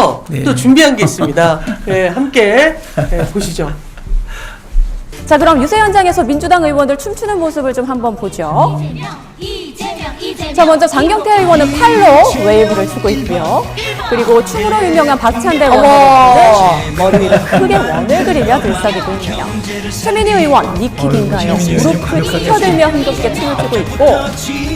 이어서 네. 또 준비한 게 있습니다. 네, 함께 보시죠. 자, 그럼 유세 현장에서 민주당 의원들 춤추는 모습을 좀 한번 보죠. 자, 먼저 장경태 의원은 팔로 웨이브를 추고 있고요. 그리고 춤으로 유명한 박찬대 의원은 머리 위로 크게 원을 그리며 들썩이고 있네요. 최민희 의원, 니키 딘가요. 무릎을 휘켜들며 흥겹게 춤을 추고 있고,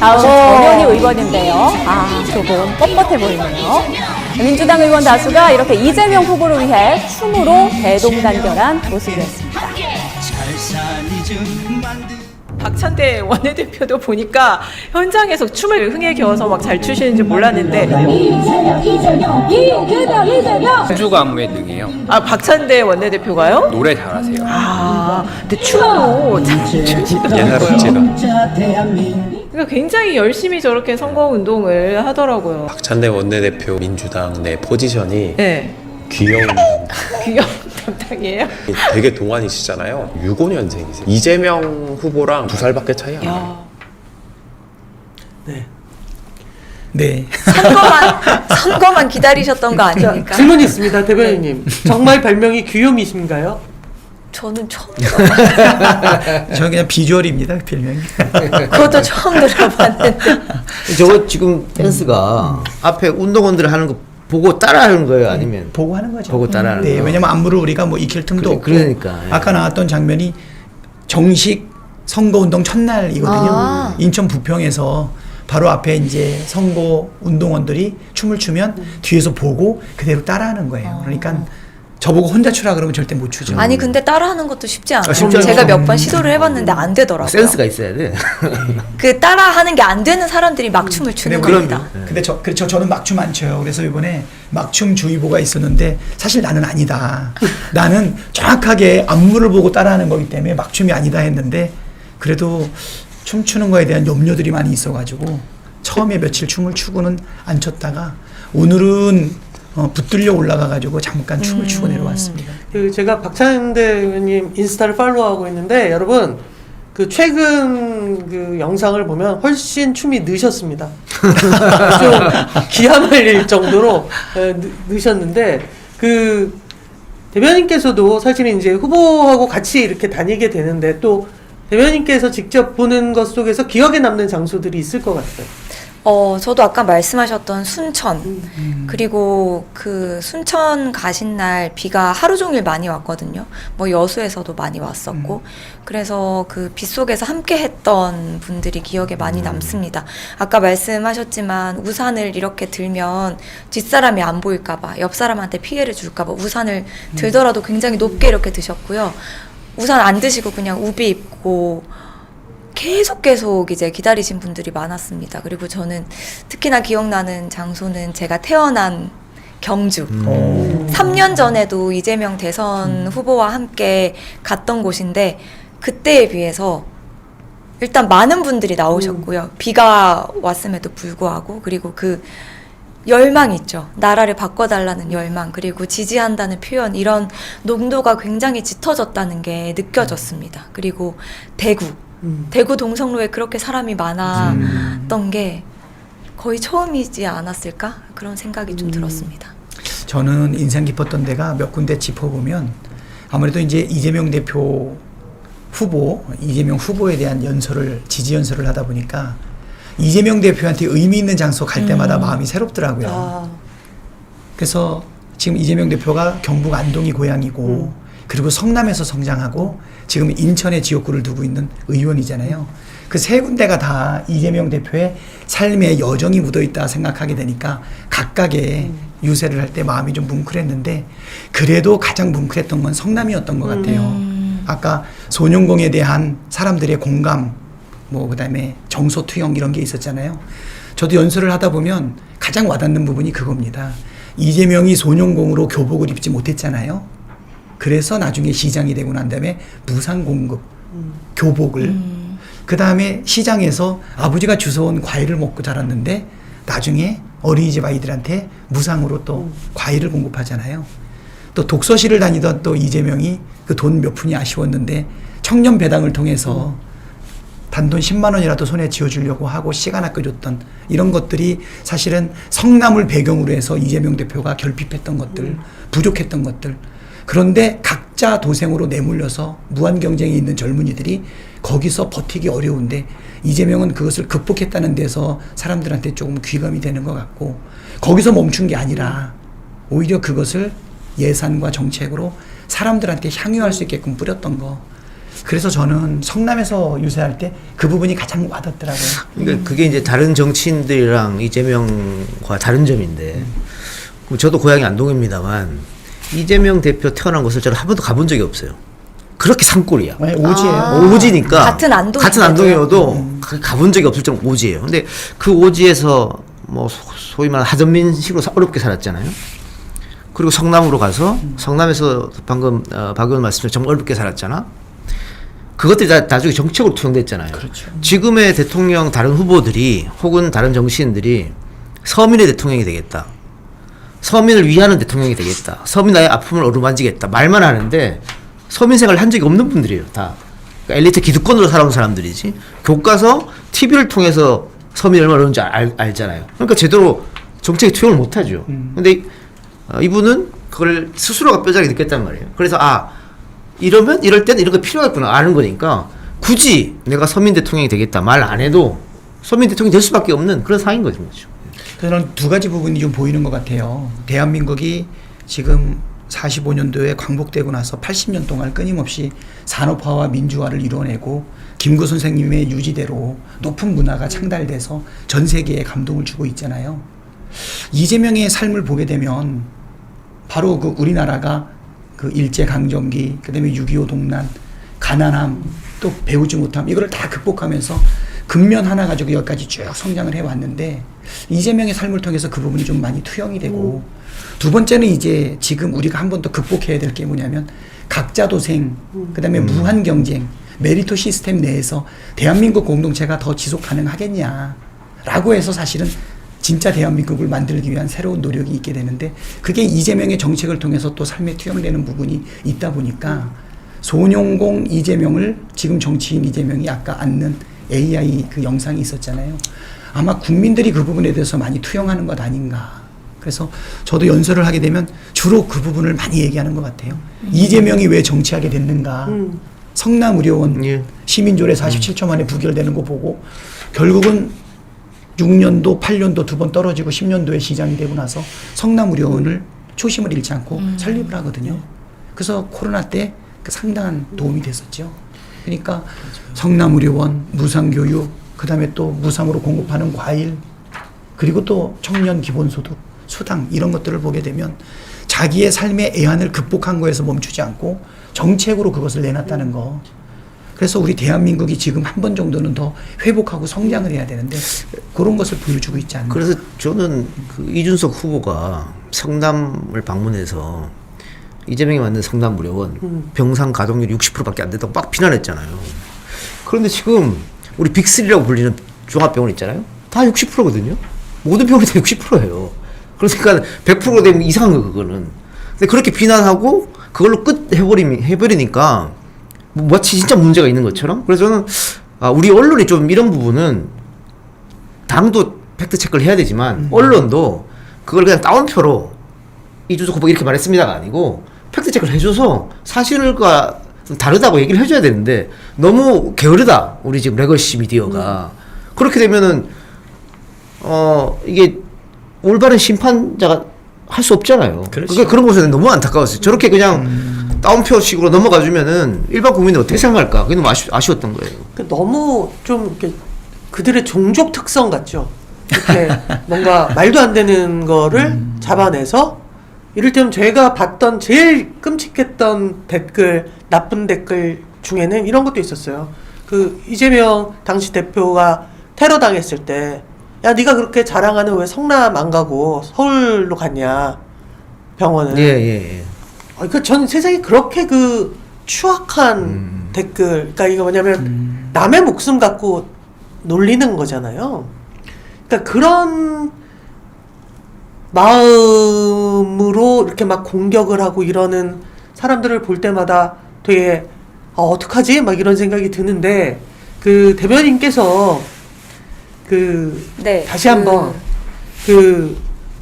다음은 전현희 의원인데요. 조금 뻣뻣해 보이네요. 민주당 의원 다수가 이렇게 이재명 후보를 위해 춤으로 대동단결한 모습이었습니다. 박찬대 원내대표도 보니까 현장에서 춤을 흥에 겨워서 막 잘 추시는지 몰랐는데 현주가 안무의 능이에요. 박찬대 원내대표가요? 노래 잘하세요. 근데 춤도 잘 추시더라고요. 옛날 제가 그러니까 굉장히 열심히 저렇게 선거운동을 하더라고요. 박찬대 원내대표 민주당 내 포지션이 네. 귀여운 귀여운 담당이에요? 되게 동안이시잖아요. 65년생이세요. 이재명 후보랑 2살밖에 차이 안 나요. 네. 네. 선거만 기다리셨던 거 아닙니까? 질문이 있습니다, 대변인님. 정말 별명이 귀요미신가요? 저는 처음 저는 그냥 비주얼입니다, 별명이. 그것도 처음 들어봤는데. 저거 지금 댄스가 앞에 운동원들 하는 거 보고 따라하는 거예요, 아니면 보고 하는 거죠. 보고 따라하는 네, 거. 왜냐면 안무를 우리가 뭐 익힐 틈도 없고. 그러니까. 예. 아까 나왔던 장면이 정식 선거운동 첫날이거든요. 인천 부평에서 바로 앞에 이제 선거 운동원들이 춤을 추면 뒤에서 보고 그대로 따라하는 거예요. 그러니까 저보고 혼자 추라 그러면 절대 못 추죠. 아니 근데 따라하는 것도 쉽지 않아요. 쉽지 않죠. 제가 몇 번 시도를 해봤는데 안 되더라고요. 센스가 있어야 돼. 그 따라하는 게 안 되는 사람들이 막 춤을 추는 겁니다. 근데 저는 막춤 안 춰요. 그래서 이번에 막춤 주의보가 있었는데 사실 나는 아니다. 나는 정확하게 안무를 보고 따라하는 거기 때문에 막춤이 아니다 했는데 그래도 춤추는 거에 대한 염려들이 많이 있어가지고 처음에 며칠 춤을 추고는 안 췄다가 오늘은 붙들려 올라가가지고 잠깐 춤을 추고 내려왔습니다. 그 제가 박찬대 의원님 인스타를 팔로우하고 있는데 여러분 그 최근 그 영상을 보면 훨씬 춤이 느셨습니다. 좀 기가 말릴 정도로 느셨는데 그 대변인께서도 사실은 이제 후보하고 같이 이렇게 다니게 되는데 또 대변인께서 직접 보는 것 속에서 기억에 남는 장소들이 있을 것 같아요. 저도 아까 말씀하셨던 순천 그리고 그 순천 가신 날 비가 하루 종일 많이 왔거든요. 뭐 여수에서도 많이 왔었고 그래서 그 비 속에서 함께 했던 분들이 기억에 많이 남습니다. 아까 말씀하셨지만 우산을 이렇게 들면 뒷사람이 안 보일까봐 옆 사람한테 피해를 줄까봐 우산을 들더라도 굉장히 높게 이렇게 드셨고요. 우산 안 드시고 그냥 우비 입고 계속 이제 기다리신 분들이 많았습니다. 그리고 저는 특히나 기억나는 장소는 제가 태어난 경주. 3년 전에도 이재명 대선 후보와 함께 갔던 곳인데 그때에 비해서 일단 많은 분들이 나오셨고요. 비가 왔음에도 불구하고 그리고 그 열망 있죠. 나라를 바꿔달라는 열망 그리고 지지한다는 표현 이런 농도가 굉장히 짙어졌다는 게 느껴졌습니다. 그리고 대구 동성로에 그렇게 사람이 많았던 게 거의 처음이지 않았을까? 그런 생각이 좀 들었습니다. 저는 인상 깊었던 데가 몇 군데 짚어보면 아무래도 이제 이재명 후보에 대한 지지 연설을 하다 보니까 이재명 대표한테 의미 있는 장소 갈 때마다 마음이 새롭더라고요. 그래서 지금 이재명 대표가 경북 안동이 고향이고 그리고 성남에서 성장하고 지금 인천에 지역구를 두고 있는 의원이잖아요. 그 세 군데가 다 이재명 대표의 삶의 여정이 묻어있다 생각하게 되니까 각각의 유세를 할 때 마음이 좀 뭉클했는데 그래도 가장 뭉클했던 건 성남이었던 것 같아요. 아까 소년공에 대한 사람들의 공감 그다음에 정서 투영 이런 게 있었잖아요. 저도 연설을 하다 보면 가장 와닿는 부분이 그겁니다. 이재명이 소년공으로 교복을 입지 못했잖아요. 그래서 나중에 시장이 되고 난 다음에 무상 공급 교복을 그 다음에 시장에서 아버지가 주워온 과일을 먹고 자랐는데 나중에 어린이집 아이들한테 무상으로 또 과일을 공급하잖아요. 또 독서실을 다니던 또 이재명이 그 돈 몇 푼이 아쉬웠는데 청년 배당을 통해서 단돈 10만 원이라도 손에 쥐어주려고 하고 시간 아껴줬던 이런 것들이 사실은 성남을 배경으로 해서 이재명 대표가 결핍했던 것들, 부족했던 것들. 그런데 각자 도생으로 내몰려서 무한 경쟁이 있는 젊은이들이 거기서 버티기 어려운데 이재명은 그것을 극복했다는 데서 사람들한테 조금 귀감이 되는 것 같고 거기서 멈춘 게 아니라 오히려 그것을 예산과 정책으로 사람들한테 향유할 수 있게끔 뿌렸던 거. 그래서 저는 성남에서 유세할 때 그 부분이 가장 와닿더라고요. 그러니까 그게 이제 다른 정치인들이랑 이재명과 다른 점인데 저도 고향이 안동입니다만 이재명 대표 태어난 곳을 저는 한 번도 가본 적이 없어요. 그렇게 산골이야. 네, 오지예요. 오지니까 같은 안동이어도 가본 적이 없을 정도 오지예요. 근데 그 오지에서 뭐 소위 말하는 하전민식으로 어렵게 살았잖아요. 그리고 성남으로 가서 성남에서 방금 박 의원 말씀처럼 정말 어렵게 살았잖아. 그것들이 다 나중에 정책으로 투영됐잖아요. 그렇죠. 지금의 대통령 다른 후보들이 혹은 다른 정치인들이 서민의 대통령이 되겠다. 서민을 위하는 대통령이 되겠다. 서민의 아픔을 어루만지겠다. 말만 하는데 서민 생활을 한 적이 없는 분들이에요. 다. 그러니까 엘리트 기득권으로 살아온 사람들이지. 교과서, TV를 통해서 서민이 얼마나 어려운지 알잖아요. 그러니까 제대로 정책에 투영을 못하죠. 근데 이분은 그걸 스스로가 뼈저리게 느꼈단 말이에요. 그래서 이러면 이럴 때는 이런 거 필요하겠구나 아는 거니까 굳이 내가 서민 대통령이 되겠다 말 안 해도 서민 대통령이 될 수밖에 없는 그런 상황인 거죠. 저는 두 가지 부분이 좀 보이는 것 같아요. 대한민국이 지금 45년도에 광복되고 나서 80년 동안 끊임없이 산업화와 민주화를 이뤄내고 김구 선생님의 유지대로 높은 문화가 창달돼서 전 세계에 감동을 주고 있잖아요. 이재명의 삶을 보게 되면 바로 그 우리나라가 그 일제강점기, 그다음에 6.25 동란, 가난함, 또 배우지 못함 이거를 다 극복하면서 근면 하나 가지고 여기까지 쭉 성장을 해왔는데 이재명의 삶을 통해서 그 부분이 좀 많이 투영이 되고 두 번째는 이제 지금 우리가 한 번 더 극복해야 될 게 뭐냐면 각자 도생, 그다음에 무한 경쟁, 메리토 시스템 내에서 대한민국 공동체가 더 지속 가능하겠냐라고 해서 사실은 진짜 대한민국을 만들기 위한 새로운 노력이 있게 되는데 그게 이재명의 정책을 통해서 또 삶에 투영되는 부분이 있다 보니까 소뇽공 이재명을 지금 정치인 이재명이 아까 앉는 AI 그 영상이 있었잖아요. 아마 국민들이 그 부분에 대해서 많이 투영하는 것 아닌가. 그래서 저도 연설을 하게 되면 주로 그 부분을 많이 얘기하는 것 같아요. 이재명이 왜 정치하게 됐는가. 성남의료원 시민조례 47초 만에 부결되는 거 보고 결국은 6년도, 8년도 두 번 떨어지고 10년도에 시장이 되고 나서 성남의료원을 초심을 잃지 않고 설립을 하거든요. 그래서 코로나 때 그 상당한 도움이 됐었죠. 그러니까 성남의료원, 무상교육, 그 다음에 또 무상으로 공급하는 과일, 그리고 또 청년 기본소득, 수당 이런 것들을 보게 되면 자기의 삶의 애환을 극복한 거에서 멈추지 않고 정책으로 그것을 내놨다는 거. 그래서 우리 대한민국이 지금 한 번 정도는 더 회복하고 성장을 해야 되는데 그런 것을 보여주고 있지 않나. 그래서 저는 그 이준석 후보가 성남을 방문해서 이재명이 만든 성남의료원 병상 가동률이 60%밖에 안 된다고 막 비난했잖아요. 그런데 지금 우리 빅3라고 불리는 종합병원 있잖아요. 다 60%거든요. 모든 병원이 다 60%예요. 그러니까 100% 되면 이상한 거 그거는. 근데 그렇게 비난하고 그걸로 끝 해버리니까 마치 진짜 문제가 있는 것처럼. 그래서 저는 우리 언론이 좀 이런 부분은 당도 팩트 체크를 해야 되지만 언론도 그걸 그냥 따옴표로 이준석 후보 이렇게 말했습니다가 아니고 팩트 체크를 해줘서 사실과 다르다고 얘기를 해줘야 되는데 너무 게으르다 우리 지금 레거시 미디어가. 그렇게 되면은 이게 올바른 심판자가 할 수 없잖아요. 그러니까 그런 것에 너무 안타까웠어요. 저렇게 그냥 따옴표식으로 넘어가주면은 일반 국민이 어떻게 생각할까? 그게 너무 아쉬웠던 거예요. 너무 좀 이렇게 그들의 종족 특성 같죠. 이렇게 뭔가 말도 안 되는 거를 잡아내서 이를테면 제가 봤던 제일 끔찍했던 댓글, 나쁜 댓글 중에는 이런 것도 있었어요. 그 이재명 당시 대표가 테러 당했을 때, 야 네가 그렇게 자랑하는 왜 성남 안 가고 서울로 갔냐 병원을. 예. 그러니까 전 세상에 그렇게 그 추악한 댓글, 그러니까 이거 뭐냐면 남의 목숨 갖고 놀리는 거잖아요. 그러니까 그런 마음으로 이렇게 막 공격을 하고 이러는 사람들을 볼 때마다 되게 어떡하지? 막 이런 생각이 드는데 그 대변인께서 네, 다시 한번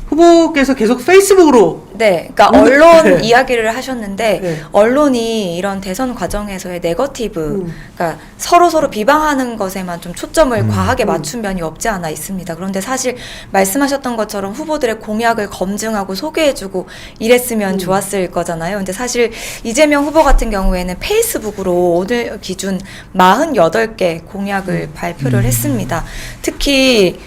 후보께서 계속 페이스북으로 네, 그러니까 언론 네. 이야기를 하셨는데 네. 언론이 이런 대선 과정에서의 네거티브, 그러니까 서로 비방하는 것에만 좀 초점을 과하게 맞춘 면이 없지 않아 있습니다. 그런데 사실 말씀하셨던 것처럼 후보들의 공약을 검증하고 소개해주고 이랬으면 좋았을 거잖아요. 근데 사실 이재명 후보 같은 경우에는 페이스북으로 오늘 기준 48개 공약을 발표를 했습니다. 특히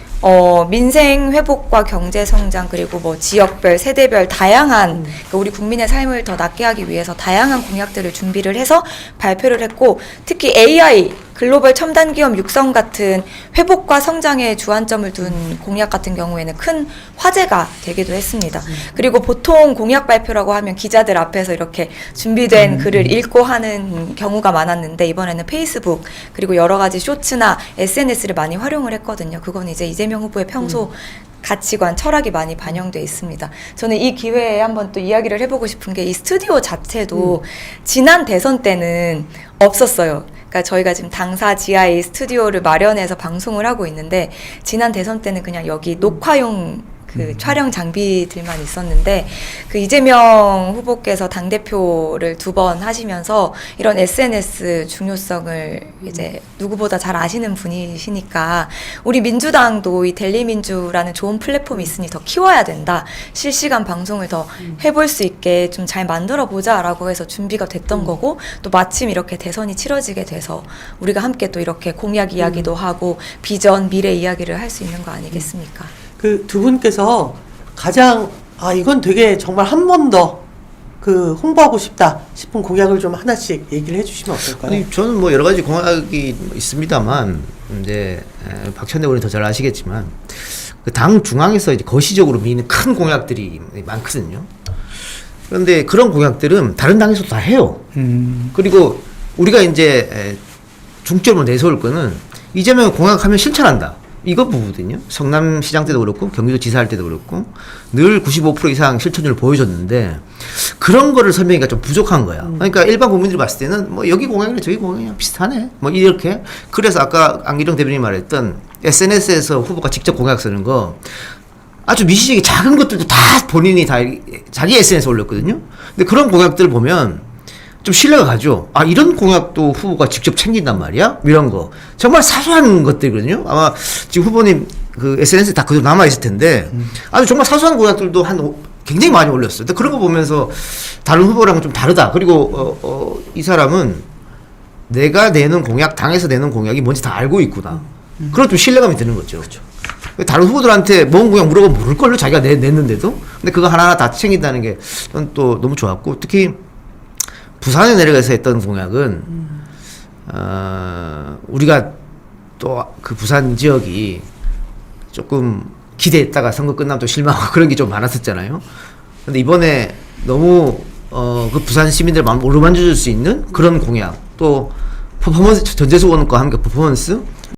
민생 회복과 경제 성장 그리고 뭐 지역별, 세대별 다양한 그러니까 우리 국민의 삶을 더 낫게 하기 위해서 다양한 공약들을 준비를 해서 발표를 했고 특히 AI 글로벌 첨단 기업 육성 같은 회복과 성장에 주안점을 둔 공약 같은 경우에는 큰 화제가 되기도 했습니다. 그리고 보통 공약 발표라고 하면 기자들 앞에서 이렇게 준비된 글을 읽고 하는 경우가 많았는데 이번에는 페이스북 그리고 여러 가지 쇼츠나 SNS를 많이 활용을 했거든요. 그건 이제 이재명 후보의 평소 가치관, 철학이 많이 반영돼 있습니다. 저는 이 기회에 한번 또 이야기를 해보고 싶은 게 이 스튜디오 자체도 지난 대선 때는 없었어요. 그러니까 저희가 지금 당사 지하에 스튜디오를 마련해서 방송을 하고 있는데 지난 대선 때는 그냥 여기 녹화용 그 촬영 장비들만 있었는데 그 이재명 후보께서 당대표를 2번 하시면서 이런 SNS 중요성을 이제 누구보다 잘 아시는 분이시니까 우리 민주당도 이 델리민주라는 좋은 플랫폼이 있으니 더 키워야 된다. 실시간 방송을 더 해볼 수 있게 좀 잘 만들어 보자라고 해서 준비가 됐던 거고 또 마침 이렇게 대선이 치러지게 돼서 우리가 함께 또 이렇게 공약 이야기도 하고 비전, 미래 이야기를 할 수 있는 거 아니겠습니까? 그 두 분께서 가장 이건 되게 정말 한 번 더 홍보하고 싶다 싶은 공약을 좀 하나씩 얘기를 해주시면 어떨까요? 아니 저는 뭐 여러 가지 공약이 있습니다만 이제 박찬대 의원이 더 잘 아시겠지만 그 당 중앙에서 이제 거시적으로 미는 큰 공약들이 많거든요. 그런데 그런 공약들은 다른 당에서도 다 해요. 그리고 우리가 이제 중점으로 내세울 거는 이재명이 공약하면 실천한다. 이거 부분거든요. 성남시장 때도 그렇고 경기도지사 할 때도 그렇고 늘 95% 이상 실천율을 보여줬는데 그런 거를 설명하기가 좀 부족한 거야. 그러니까 일반 국민들이 봤을 때는 뭐 여기 공약이랑 저기 공약이랑 비슷하네. 뭐 이렇게. 그래서 아까 안기정 대변인이 말했던 SNS에서 후보가 직접 공약 쓰는 거 아주 미시적인 작은 것들도 다 본인이 다 자기 SNS에 올렸거든요. 근데 그런 공약들을 보면 좀 신뢰가 가죠. 이런 공약도 후보가 직접 챙긴단 말이야? 이런 거. 정말 사소한 것들이거든요. 아마 지금 후보님 그 SNS에 다 그대로 남아있을 텐데, 아주 정말 사소한 공약들도 굉장히 많이 올렸어요. 근데 그런 거 보면서 다른 후보랑은 좀 다르다. 그리고, 이 사람은 내가 내는 공약, 당에서 내는 공약이 뭔지 다 알고 있구나. 그런 좀 신뢰감이 드는 거죠. 그렇죠. 다른 후보들한테 뭔 공약 물어보면 모를걸요? 자기가 냈는데도. 근데 그거 하나하나 다 챙긴다는 게 저는 또 너무 좋았고, 특히 부산에 내려가서 했던 공약은 우리가 또 그 부산 지역이 조금 기대했다가 선거 끝나면 또 실망하고 그런 게 좀 많았었잖아요. 근데 이번에 너무 그 부산 시민들 마음 어루만져 줄 수 있는 그런 공약 또 퍼포먼스 전재수 의원과 함께 퍼포먼스